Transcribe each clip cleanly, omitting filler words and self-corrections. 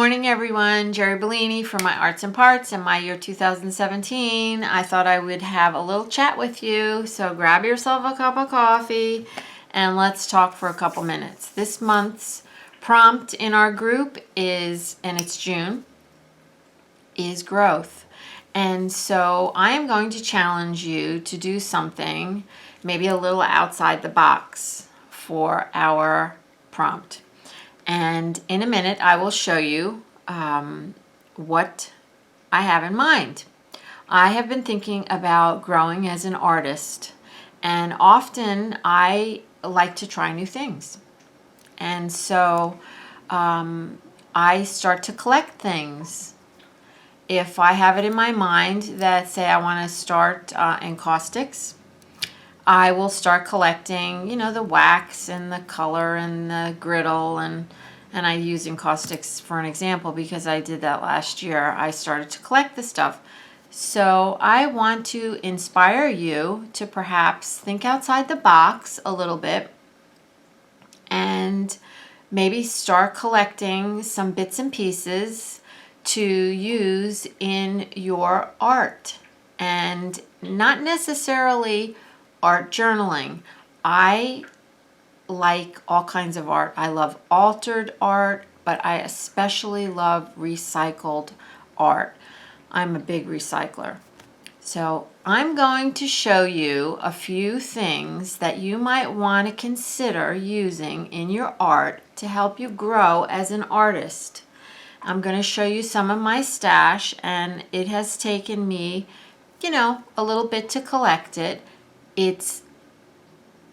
morning, everyone. Jeri Bellini from my Arts and Parts and my year 2017. I thought I would have a little chat with you, so grab yourself a cup of coffee and let's talk for a couple minutes. This month's prompt in our group is, and it's June, is growth. And so I am going to challenge you to do something maybe a little outside the box for our prompt. And in a minute, I will show you what I have in mind. I have been thinking about growing as an artist, and often I like to try new things. And so I start to collect things. If I have it in my mind that, say, I want to start encaustics, I will start collecting, the wax and the color and the griddle, and I use encaustics for an example because I did that last year. I started to collect the stuff. So I want to inspire you to perhaps think outside the box a little bit and maybe start collecting some bits and pieces to use in your art, and not necessarily art journaling. I like all kinds of art. I love altered art, but I especially love recycled art. I'm a big recycler. So I'm going to show you a few things that you might want to consider using in your art to help you grow as an artist. I'm going to show you some of my stash, and it has taken me, a little bit to collect it. It's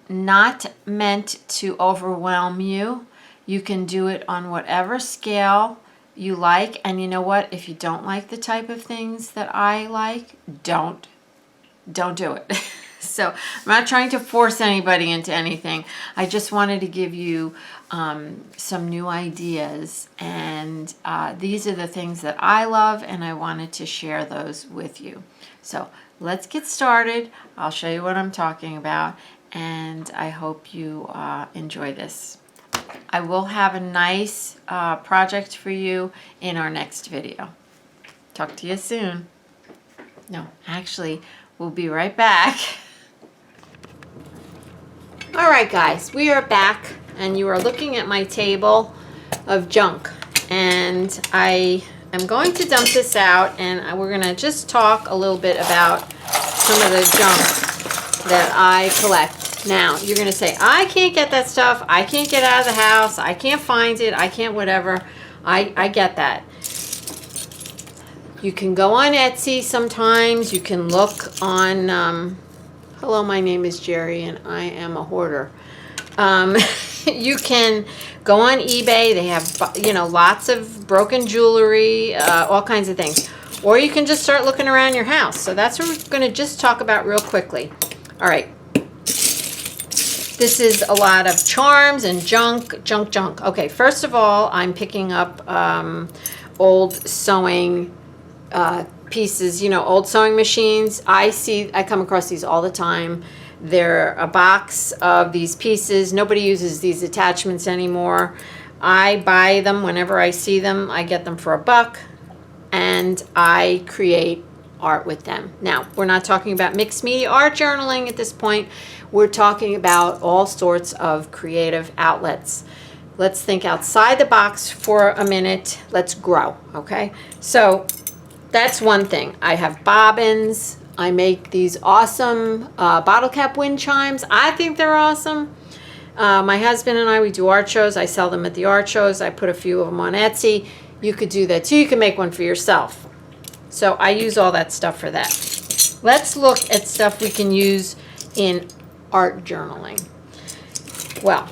not meant to overwhelm you. You can do it on whatever scale you like. And you know what? If you don't like the type of things that I like, don't do it. So I'm not trying to force anybody into anything. I just wanted to give you some new ideas. And these are the things that I love, and I wanted to share those with you. So let's get started. I'll show you what I'm talking about, and I hope you enjoy this. I will have a nice project for you in our next video. Talk to you soon. No, actually, we'll be right back. All right, guys, we are back, and you are looking at my table of junk, and I am going to dump this out, and we're going to just talk a little bit about some of the junk that I collect. Now, you're going to say, I can't get that stuff. I can't get out of the house. I can't find it. I can't whatever. I get that. You can go on Etsy sometimes. You can look on, hello, my name is Jeri, and I am a hoarder. You can go on eBay. They have, lots of broken jewelry, all kinds of things. Or you can just start looking around your house. So that's what we're going to just talk about real quickly. All right. This is a lot of charms and junk. Okay, first of all, I'm picking up old sewing pieces, old sewing machines. I come across these all the time. They're a box of these pieces. Nobody uses these attachments anymore. I buy them whenever I see them. I get them for $1, and I create art with them. Now, we're not talking about mixed media art journaling at this point. We're talking about all sorts of creative outlets. Let's think outside the box for a minute. Let's grow, okay? So that's one thing. I have bobbins. I make these awesome bottle cap wind chimes. I think they're awesome. My husband and I, we do art shows. I sell them at the art shows. I put a few of them on Etsy. You could do that too. You can make one for yourself. So I use all that stuff for that. Let's look at stuff we can use in art journaling. Well,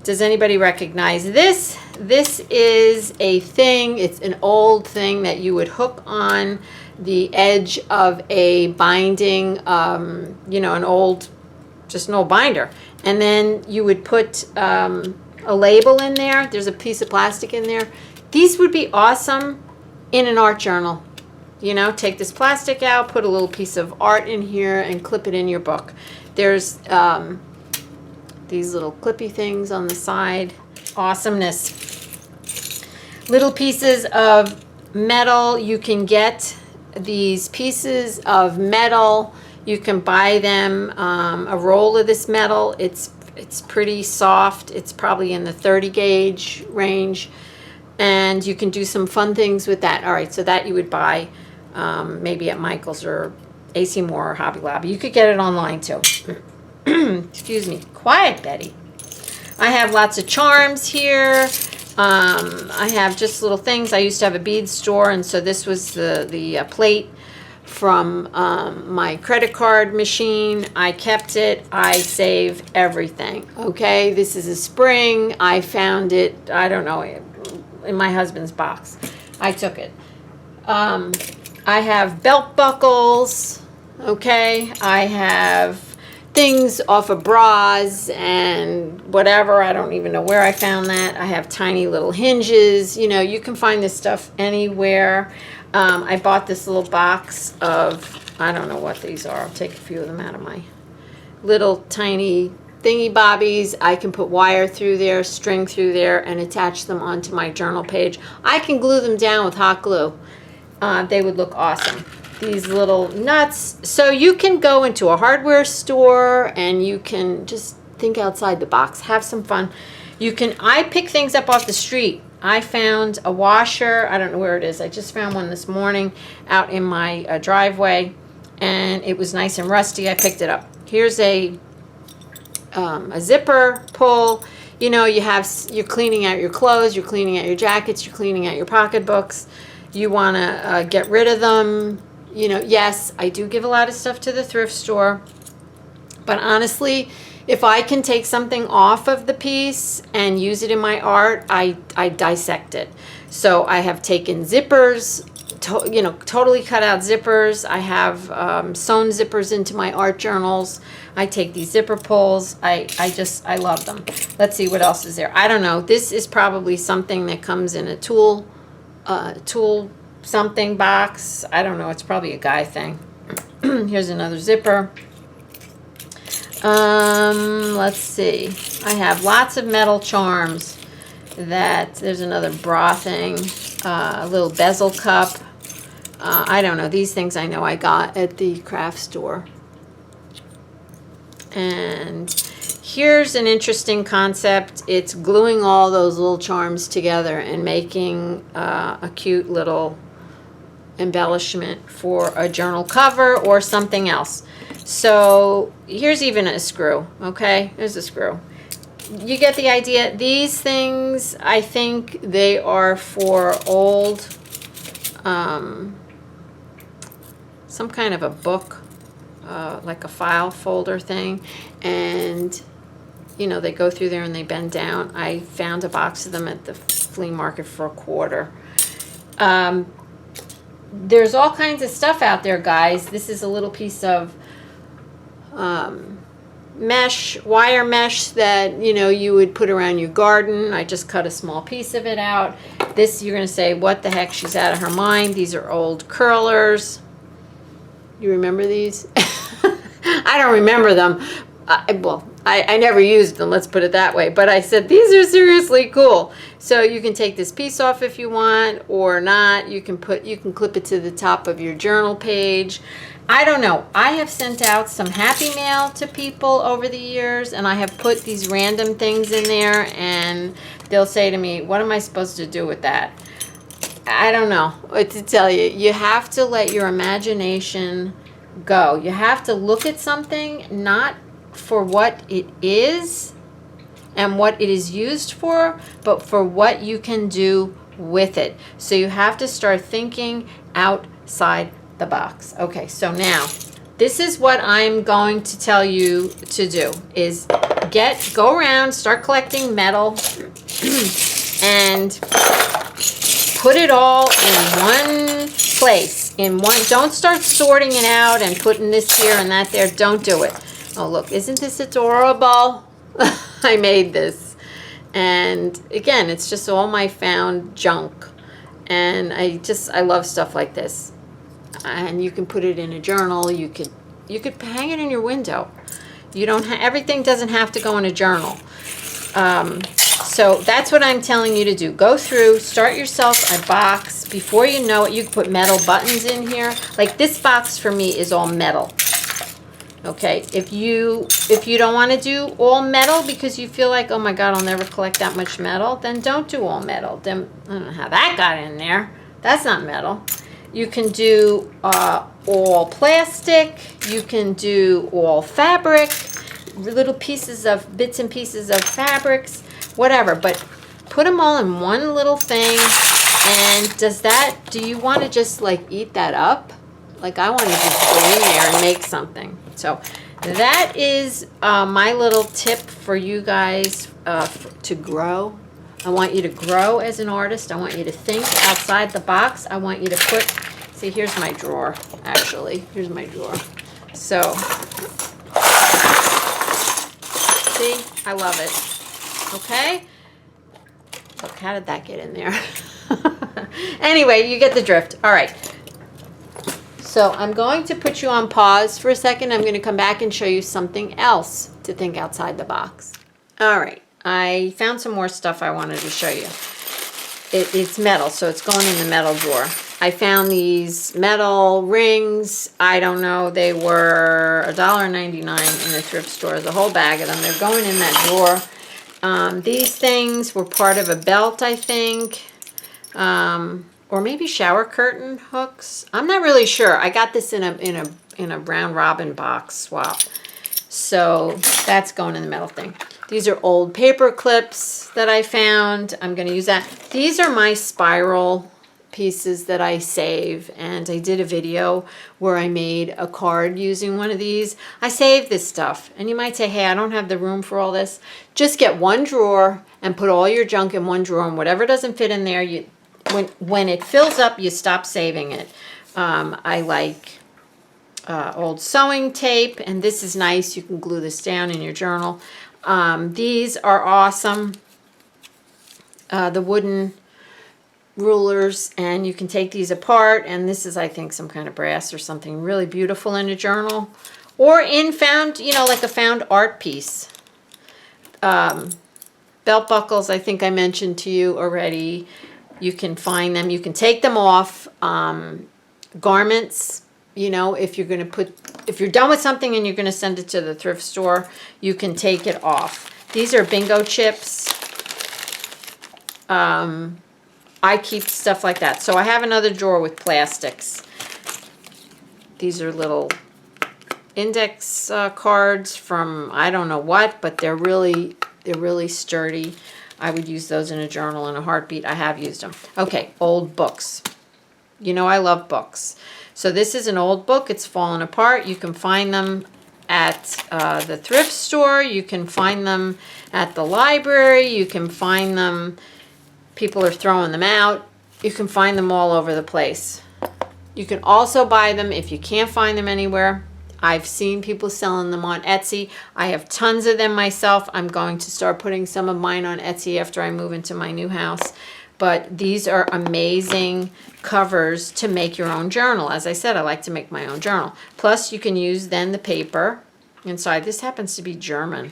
does anybody recognize this? This is a thing. It's an old thing that you would hook on the edge of a binding, an old binder. And then you would put a label in there. There's a piece of plastic in there. These would be awesome in an art journal. Take this plastic out, put a little piece of art in here, and clip it in your book. There's these little clippy things on the side. Awesomeness. little pieces of metal. You can get these pieces of metal. You can buy them, a roll of this metal. It's pretty soft. It's probably in the 30 gauge range. And you can do some fun things with that. All right, so that you would buy maybe at Michael's or AC Moore or Hobby Lobby. You could get it online too. Excuse me. Quiet, Betty. I have lots of charms here. I have just little things. I used to have a bead store, and so this was the plate from my credit card machine. I kept it. I save everything. Okay, this is a spring. I found it, I don't know, in my husband's box. I took it. I have belt buckles. Okay, I have things off of bras and whatever. I don't even know where I found that. I have tiny little hinges. You know, you can find this stuff anywhere. I bought this little box of, I don't know what these are. I'll take a few of them out of my little tiny thingy bobbies. I can put wire through there, string through there, and attach them onto my journal page. I can glue them down with hot glue. They would look awesome. These little nuts. So you can go into a hardware store and you can just think outside the box, have some fun. I pick things up off the street. I found a washer. I don't know where it is. I just found one this morning out in my driveway, and it was nice and rusty. I picked it up. Here's a zipper pull. You know, you're cleaning out your clothes, you're cleaning out your jackets, you're cleaning out your pocketbooks. You want to get rid of them. You know, yes, I do give a lot of stuff to the thrift store, but honestly, if I can take something off of the piece and use it in my art, I dissect it. So I have taken zippers, totally cut out zippers. I have sewn zippers into my art journals. I take these zipper pulls. I love them. Let's see what else is there. I don't know. This is probably something that comes in a tool something box. I don't know. It's probably a guy thing. Here's another zipper. Let's see. I have lots of metal charms. There's another bra thing. A little bezel cup. I don't know. These things I know I got at the craft store. And here's an interesting concept. It's gluing all those little charms together and making a cute little embellishment for a journal cover or something else. So here's even a screw. Okay, there's a screw. You get the idea. These things, I think they are for old, some kind of a book, like a file folder thing, and you know, they go through there and they bend down. I found a box of them at the flea market for $1. There's all kinds of stuff out there, guys. This is a little piece of wire mesh that, you know, you would put around your garden. I just cut a small piece of it out. This, you're going to say, what the heck, she's out of her mind. These are old curlers. You remember these? I don't remember them. I never used them, let's put it that way. But I said, these are seriously cool. So you can take this piece off if you want or not. You can clip it to the top of your journal page. I don't know. I have sent out some happy mail to people over the years, and I have put these random things in there, and they'll say to me, what am I supposed to do with that? I don't know what to tell you. You have to let your imagination go. You have to look at something not for what it is and what it is used for, but for what you can do with it. So you have to start thinking outside the box. Okay, so now this is what I'm going to tell you to do is go around, start collecting metal and put it all in one place. Don't start sorting it out and putting this here and that there. Don't do it. Oh, look, isn't this adorable? I made this. And again, it's just all my found junk. And I love stuff like this. And you can put it in a journal. You could hang it in your window. Everything doesn't have to go in a journal. So that's what I'm telling you to do. Go through, start yourself a box. Before you know it, you can put metal buttons in here. Like this box for me is all metal. Okay, if you don't want to do all metal because you feel like, oh my God, I'll never collect that much metal, then don't do all metal. Then I don't know how that got in there. That's not metal. You can do all plastic. You can do all fabric, little pieces of bits and pieces of fabrics, whatever. But put them all in one little thing. And do you want to just like eat that up? Like I want to just go in there and make something. So that is my little tip for you guys to grow. I want you to grow as an artist. I want you to think outside the box. I want you to see, here's my drawer, actually. Here's my drawer. So, see, I love it. Okay? Look, how did that get in there? Anyway, you get the drift. All right. So I'm going to put you on pause for a second. I'm going to come back and show you something else to think outside the box. All right. I found some more stuff I wanted to show you. It's metal, so it's going in the metal drawer. I found these metal rings. I don't know. They were $1.99 in the thrift store. The whole bag of them. They're going in that drawer. These things were part of a belt, I think. Or maybe shower curtain hooks. I'm not really sure. I got this in a round robin box swap. So that's going in the metal thing. These are old paper clips that I found. I'm going to use that. These are my spiral pieces that I save, and I did a video where I made a card using one of these. I save this stuff, and you might say, hey, I don't have the room for all this. Just get one drawer and put all your junk in one drawer, and whatever doesn't fit in there, when it fills up, you stop saving it. I like old sewing tape, and this is nice. You can glue this down in your journal. These are awesome. The wooden rulers, and you can take these apart, and this is, I think, some kind of brass or something really beautiful in a journal, or in found, like a found art piece. Belt buckles, I think I mentioned to you already. You can find them. You can take them off. Garments, if you're done with something and you're going to send it to the thrift store, you can take it off. These are bingo chips. I keep stuff like that. So I have another drawer with plastics. These are little index cards from I don't know what, but they're really sturdy. I would use those in a journal in a heartbeat. I have used them. Okay, old books. I love books. So this is an old book. It's fallen apart. You can find them at the thrift store. You can find them at the library. You can find them. People are throwing them out. You can find them all over the place. You can also buy them if you can't find them anywhere. I've seen people selling them on Etsy. I have tons of them myself. I'm going to start putting some of mine on Etsy after I move into my new house. But these are amazing covers to make your own journal. As I said, I like to make my own journal. Plus, you can use then the paper inside. This happens to be German.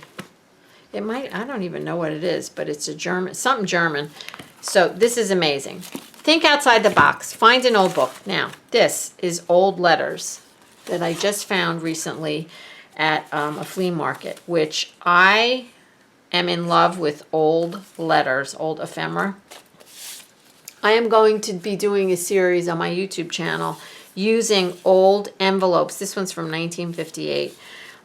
I don't even know what it is, but it's a German, something German. So this is amazing. Think outside the box. Find an old book. Now, this is old letters that I just found recently at a flea market, which I am in love with old letters, old ephemera. I am going to be doing a series on my YouTube channel using old envelopes. This one's from 1958.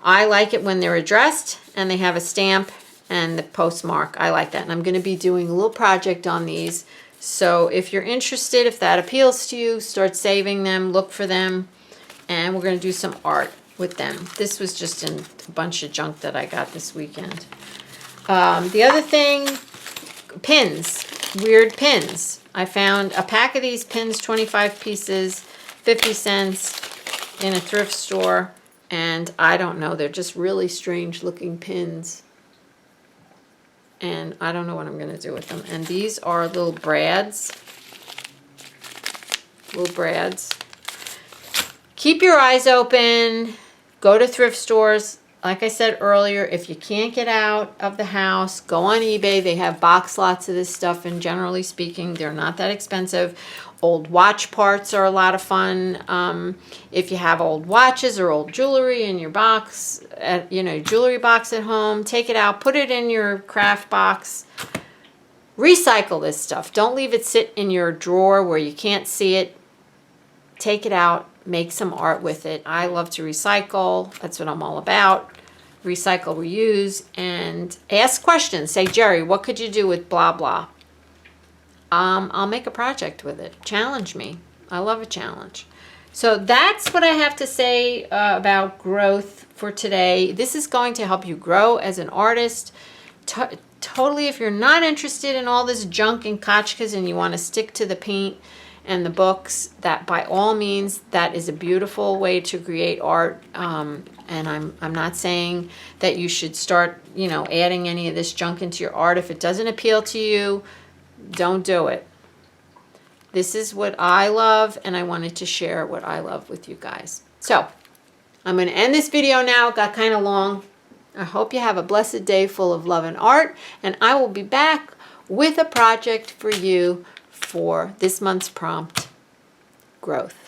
I like it when they're addressed and they have a stamp and the postmark. I like that. And I'm going to be doing a little project on these. So if you're interested, if that appeals to you, start saving them, look for them. And we're going to do some art with them. This was just a bunch of junk that I got this weekend. The other thing, pins, weird pins. I found a pack of these pins, 25 pieces, 50 cents in a thrift store. And I don't know, they're just really strange looking pins. And I don't know what I'm going to do with them. And these are little brads. Little brads. Keep your eyes open. Go to thrift stores. like I said earlier, if you can't get out of the house, go on eBay. They have box lots of this stuff, and generally speaking, they're not that expensive. Old watch parts are a lot of fun. If you have old watches or old jewelry in your box, jewelry box at home, take it out, put it in your craft box. Recycle this stuff. Don't leave it sit in your drawer where you can't see it. Take it out, make some art with it. I love to recycle. That's what I'm all about. Recycle, reuse, and ask questions. Say, Jeri, what could you do with blah, blah? I'll make a project with it. Challenge me. I love a challenge. So that's what I have to say about growth for today. This is going to help you grow as an artist. Totally, if you're not interested in all this junk and kachkas and you want to stick to the paint and the books, that by all means, that is a beautiful way to create art. And I'm not saying that you should start, adding any of this junk into your art. If it doesn't appeal to you, don't do it. This is what I love, and I wanted to share what I love with you guys. So I'm going to end this video now. It got kind of long. I hope you have a blessed day full of love and art, and I will be back with a project for you for this month's prompt, growth.